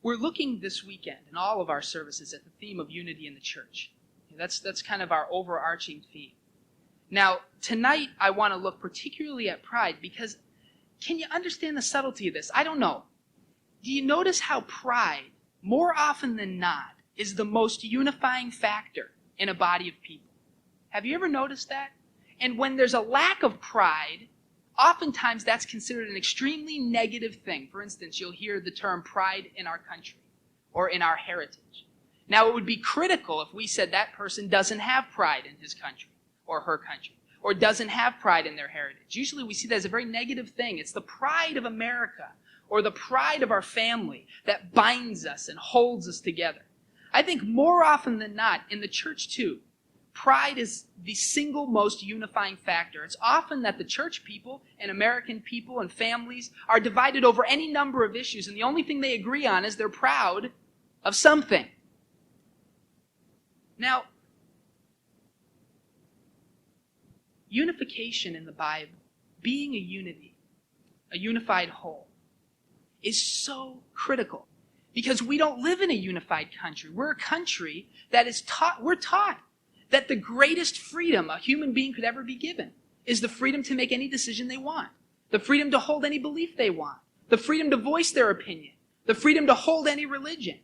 We're looking this weekend in all of our services at the theme of unity in the church. That's kind of our overarching theme. Now, tonight I want to look particularly at pride because can you understand the subtlety of this? I don't know. Do you notice how pride, more often than not, is the most unifying factor in a body of people? Have you ever noticed that? And when there's a lack of pride, oftentimes that's considered an extremely negative thing. For instance, you'll hear the term pride in our country or in our heritage. Now, it would be critical if we said that person doesn't have pride in his country or her country or doesn't have pride in their heritage. Usually we see that as a very negative thing. It's the pride of America or the pride of our family that binds us and holds us together. I think more often than not, in the church too, pride is the single most unifying factor. It's often that the church people and American people and families are divided over any number of issues, and the only thing they agree on is they're proud of something. Now, unification in the Bible, being a unity, a unified whole, is so critical because we don't live in a unified country. We're a country that is we're taught that the greatest freedom a human being could ever be given is the freedom to make any decision they want, the freedom to hold any belief they want, the freedom to voice their opinion, the freedom to hold any religion.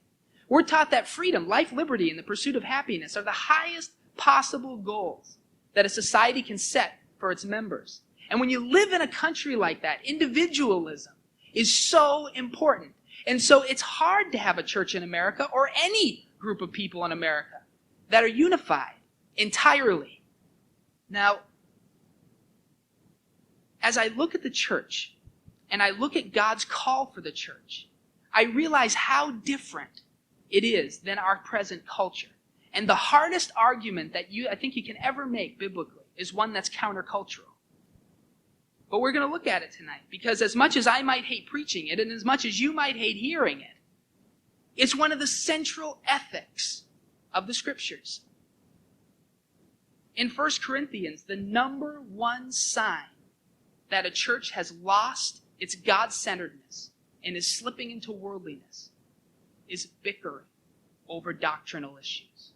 We're taught that freedom, life, liberty, and the pursuit of happiness are the highest possible goals that a society can set for its members. And when you live in a country like that, individualism is so important. And so it's hard to have a church in America or any group of people in America that are unified entirely. Now, as I look at the church and I look at God's call for the church, I realize how different it is than our present culture. And the hardest argument that I think you can ever make biblically is one that's countercultural. But we're going to look at it tonight because as much as I might hate preaching it and as much as you might hate hearing it, it's one of the central ethics of the Scriptures. In 1 Corinthians, the number one sign that a church has lost its God-centeredness and is slipping into worldliness is bickering over doctrinal issues.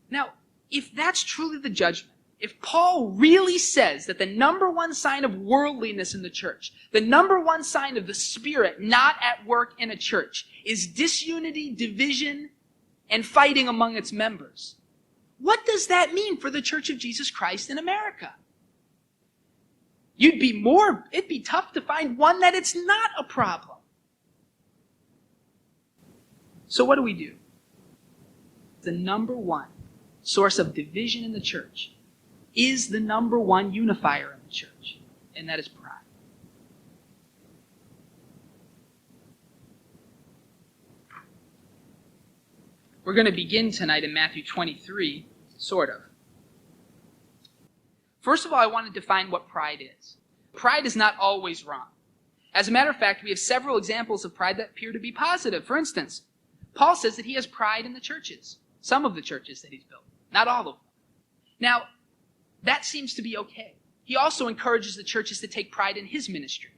Now, if that's truly the judgment, if Paul really says that the number one sign of worldliness in the church, the number one sign of the Spirit not at work in a church, is disunity, division, and fighting among its members, what does that mean for the Church of Jesus Christ in America? It'd be tough to find one that it's not a problem. So what do? The number one source of division in the church is the number one unifier in the church, and that is pride. We're going to begin tonight in Matthew 23, sort of. First of all, I want to define what pride is. Pride is not always wrong. As a matter of fact, we have several examples of pride that appear to be positive. For instance, Paul says that he has pride in the churches, some of the churches that he's built, not all of them. Now, that seems to be okay. He also encourages the churches to take pride in his ministry.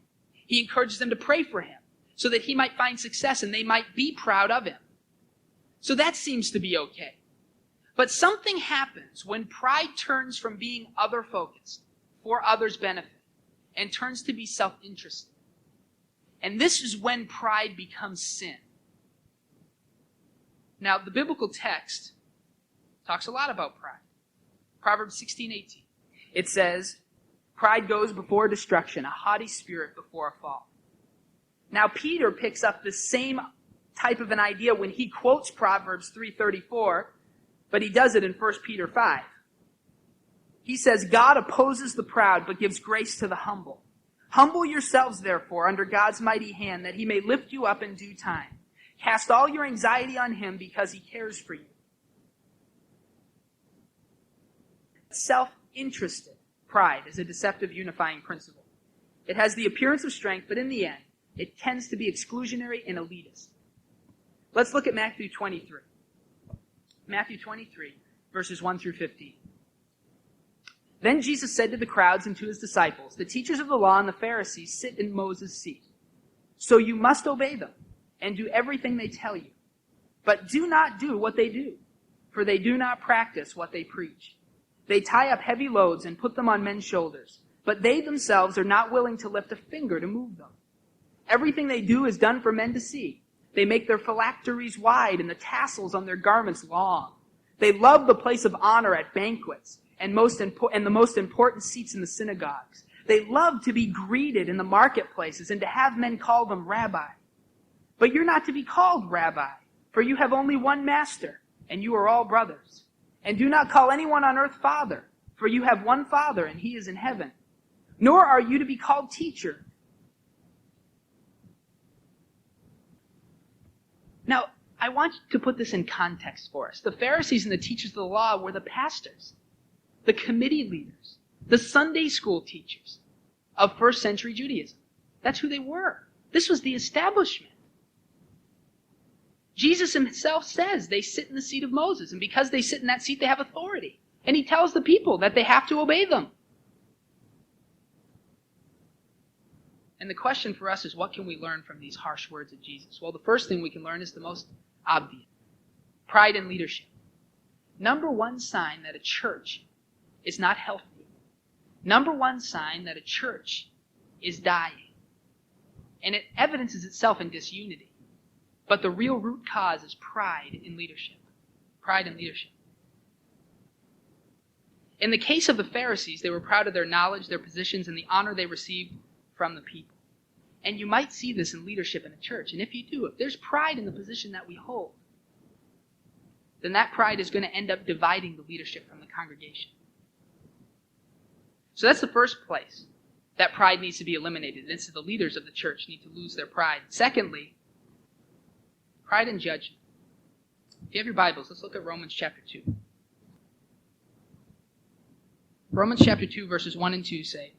He encourages them to pray for him so that he might find success and they might be proud of him. So that seems to be okay. But something happens when pride turns from being other-focused, for others' benefit, and turns to be self-interested. And this is when pride becomes sin. Now, the biblical text talks a lot about pride. Proverbs 16:18. It says, "Pride goes before destruction, a haughty spirit before a fall." Now, Peter picks up the same type of an idea when he quotes Proverbs 3:34, but he does it in 1 Peter 5. He says, "God opposes the proud, but gives grace to the humble. Humble yourselves, therefore, under God's mighty hand, that he may lift you up in due time. Cast all your anxiety on him, because he cares for you." Self-interested pride is a deceptive unifying principle. It has the appearance of strength, but in the end, it tends to be exclusionary and elitist. Let's look at Matthew 23. Matthew 23, verses 1 through 15. Then Jesus said to the crowds and to his disciples, "The teachers of the law and the Pharisees sit in Moses' seat. So you must obey them and do everything they tell you. But do not do what they do, for they do not practice what they preach. They tie up heavy loads and put them on men's shoulders, but they themselves are not willing to lift a finger to move them. Everything they do is done for men to see. They make their phylacteries wide and the tassels on their garments long. They love the place of honor at banquets and the most important seats in the synagogues. They love to be greeted in the marketplaces and to have men call them rabbi. But you're not to be called rabbi, for you have only one master, and you are all brothers. And do not call anyone on earth father, for you have one Father, and he is in heaven. Nor are you to be called teacher. Now, I want to put this in context for us. The Pharisees and the teachers of the law were the pastors, the committee leaders, the Sunday school teachers of first century Judaism. That's who they were. This was the establishment. Jesus himself says they sit in the seat of Moses, and because they sit in that seat, they have authority. And he tells the people that they have to obey them. And the question for us is, what can we learn from these harsh words of Jesus? Well, the first thing we can learn is the most obvious. Pride in leadership. Number one sign that a church is not healthy. Number one sign that a church is dying. And it evidences itself in disunity. But the real root cause is pride in leadership. Pride in leadership. In the case of the Pharisees, they were proud of their knowledge, their positions, and the honor they received from the people. And you might see this in leadership in a church. And if you do, if there's pride in the position that we hold, then that pride is going to end up dividing the leadership from the congregation. So that's the first place that pride needs to be eliminated. And so the leaders of the church need to lose their pride. Secondly, pride in judgment. If you have your Bibles, let's look at Romans chapter 2. Romans chapter 2, verses 1 and 2 say,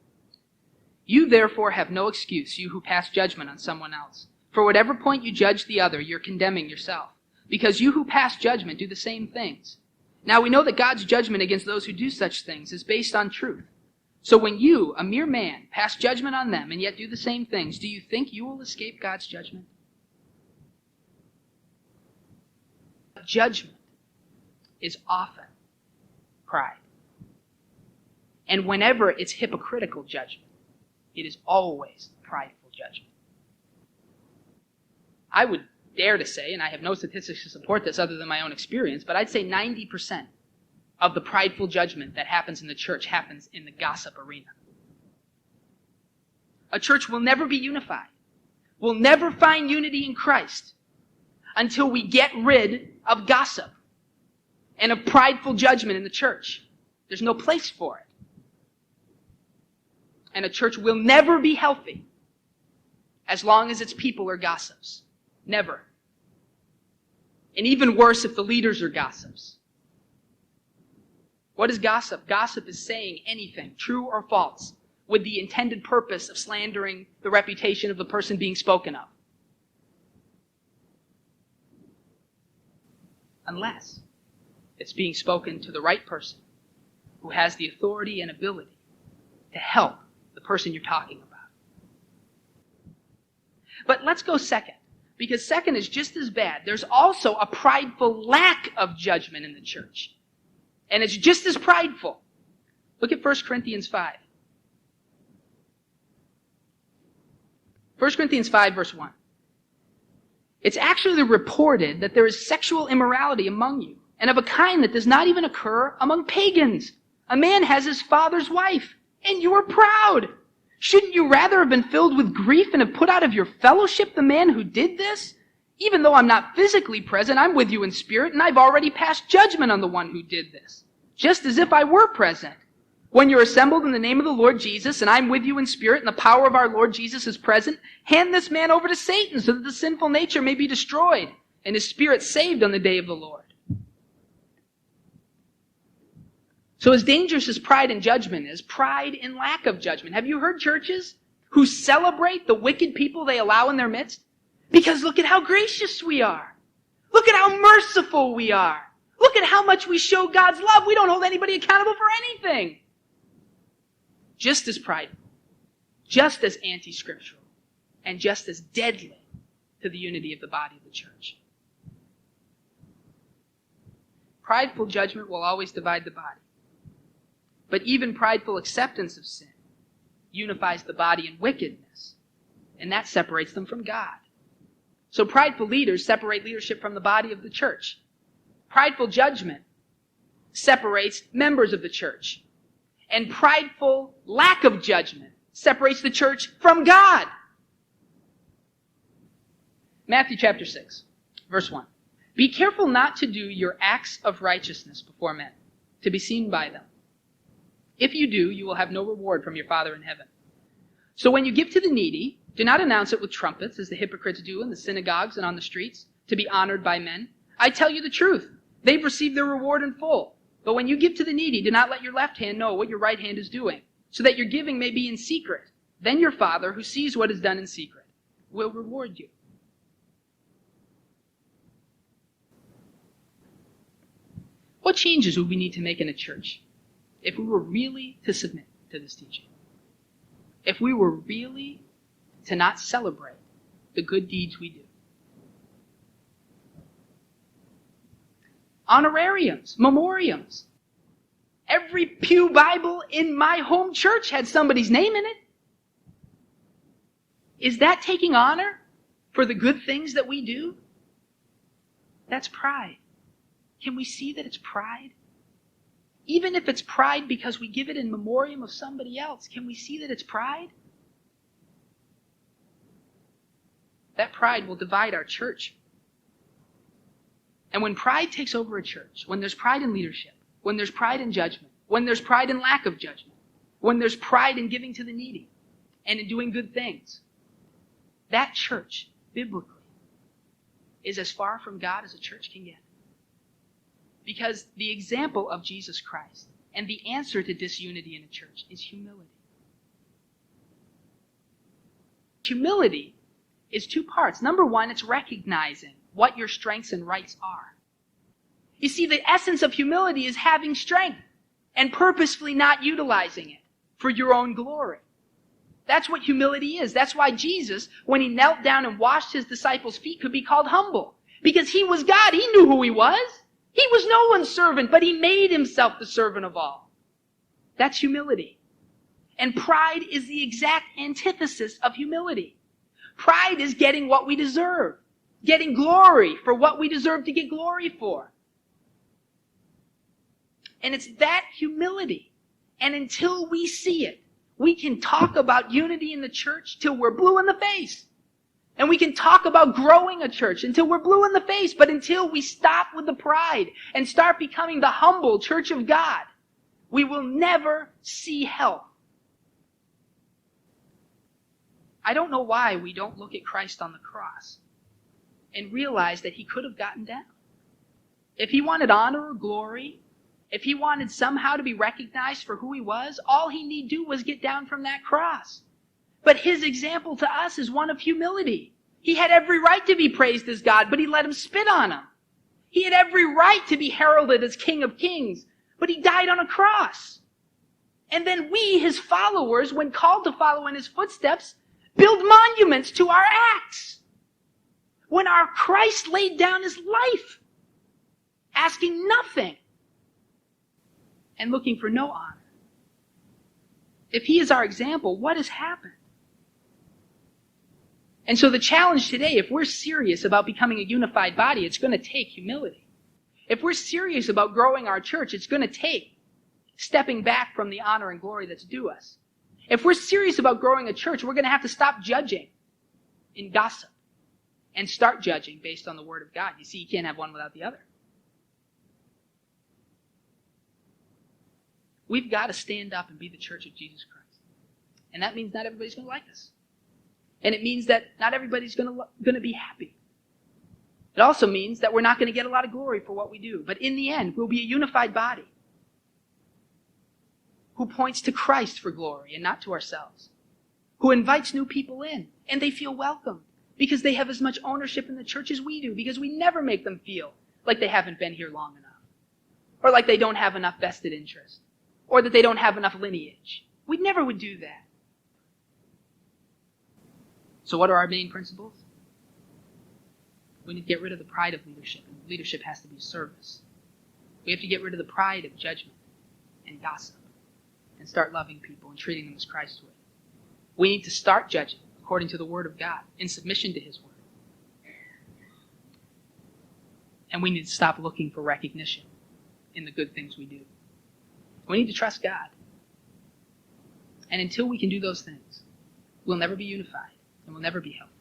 "You therefore have no excuse, you who pass judgment on someone else. For whatever point you judge the other, you're condemning yourself. Because you who pass judgment do the same things. Now we know that God's judgment against those who do such things is based on truth. So when you, a mere man, pass judgment on them and yet do the same things, do you think you will escape God's judgment?" Judgment is often pride. And whenever it's hypocritical judgment, it is always prideful judgment. I would dare to say, and I have no statistics to support this other than my own experience, but I'd say 90% of the prideful judgment that happens in the church happens in the gossip arena. A church will never be unified, will never find unity in Christ until we get rid of gossip and of prideful judgment in the church. There's no place for it. And a church will never be healthy as long as its people are gossips. Never. And even worse if the leaders are gossips. What is gossip? Gossip is saying anything, true or false, with the intended purpose of slandering the reputation of the person being spoken of. Unless it's being spoken to the right person who has the authority and ability to help the person you're talking about. But let's go second, because second is just as bad. There's also a prideful lack of judgment in the church. And it's just as prideful. Look at 1 Corinthians 5. 1 Corinthians 5, verse 1. It's actually reported that there is sexual immorality among you, and of a kind that does not even occur among pagans. A man has his father's wife, and you are proud. Shouldn't you rather have been filled with grief and have put out of your fellowship the man who did this? Even though I'm not physically present, I'm with you in spirit, and I've already passed judgment on the one who did this, just as if I were present. When you're assembled in the name of the Lord Jesus, and I'm with you in spirit, and the power of our Lord Jesus is present, hand this man over to Satan so that the sinful nature may be destroyed, and his spirit saved on the day of the Lord. So as dangerous as pride in judgment is, pride in lack of judgment. Have you heard churches who celebrate the wicked people they allow in their midst? Because look at how gracious we are. Look at how merciful we are. Look at how much we show God's love. We don't hold anybody accountable for anything. Just as prideful, just as anti-scriptural, and just as deadly to the unity of the body of the church. Prideful judgment will always divide the body. But even prideful acceptance of sin unifies the body in wickedness, and that separates them from God. So prideful leaders separate leadership from the body of the church. Prideful judgment separates members of the church. And prideful lack of judgment separates the church from God. Matthew chapter 6, verse 1. Be careful not to do your acts of righteousness before men, to be seen by them. If you do, you will have no reward from your Father in heaven. So when you give to the needy, do not announce it with trumpets, as the hypocrites do in the synagogues and on the streets, to be honored by men. I tell you the truth, they've received their reward in full. But when you give to the needy, do not let your left hand know what your right hand is doing, so that your giving may be in secret. Then your Father, who sees what is done in secret, will reward you. What changes would we need to make in a church if we were really to submit to this teaching? If we were really to not celebrate the good deeds we do? Honorariums, memoriams. Every pew Bible in my home church had somebody's name in it. Is that taking honor for the good things that we do? That's pride. Can we see that it's pride? Even if it's pride because we give it in memoriam of somebody else, can we see that it's pride? That pride will divide our church. And when pride takes over a church, when there's pride in leadership, when there's pride in judgment, when there's pride in lack of judgment, when there's pride in giving to the needy and in doing good things, that church, biblically, is as far from God as a church can get. Because the example of Jesus Christ and the answer to disunity in a church is humility. Humility is two parts. Number one, it's recognizing what your strengths and rights are. You see, the essence of humility is having strength and purposefully not utilizing it for your own glory. That's what humility is. That's why Jesus, when he knelt down and washed his disciples' feet, could be called humble. Because he was God. He knew who he was. He was no one's servant, but he made himself the servant of all. That's humility. And pride is the exact antithesis of humility. Pride is getting what we deserve. Getting glory for what we deserve to get glory for. And it's that humility. And until we see it, we can talk about unity in the church till we're blue in the face. And we can talk about growing a church until we're blue in the face. But until we stop with the pride and start becoming the humble church of God, we will never see health. I don't know why we don't look at Christ on the cross and realize that he could have gotten down. If he wanted honor or glory, if he wanted somehow to be recognized for who he was, all he need do was get down from that cross. But his example to us is one of humility. He had every right to be praised as God, but he let him spit on him. He had every right to be heralded as King of Kings, but he died on a cross. And then we, his followers, when called to follow in his footsteps, build monuments to our acts. When our Christ laid down his life, asking nothing and looking for no honor. If he is our example, what has happened? And so the challenge today, if we're serious about becoming a unified body, it's going to take humility. If we're serious about growing our church, it's going to take stepping back from the honor and glory that's due us. If we're serious about growing a church, we're going to have to stop judging in gossip and start judging based on the Word of God. You see, you can't have one without the other. We've got to stand up and be the church of Jesus Christ. And that means not everybody's going to like us. And it means that not everybody's going to be happy. It also means that we're not going to get a lot of glory for what we do. But in the end, we'll be a unified body who points to Christ for glory and not to ourselves. Who invites new people in and they feel welcome because they have as much ownership in the church as we do, because we never make them feel like they haven't been here long enough, or like they don't have enough vested interest, or that they don't have enough lineage. We never would do that. So what are our main principles? We need to get rid of the pride of leadership, and leadership has to be service. We have to get rid of the pride of judgment and gossip and start loving people and treating them as Christ would. We need to start judging according to the Word of God, in submission to His Word. And we need to stop looking for recognition in the good things we do. We need to trust God. And until we can do those things, we'll never be unified and we'll never be healthy.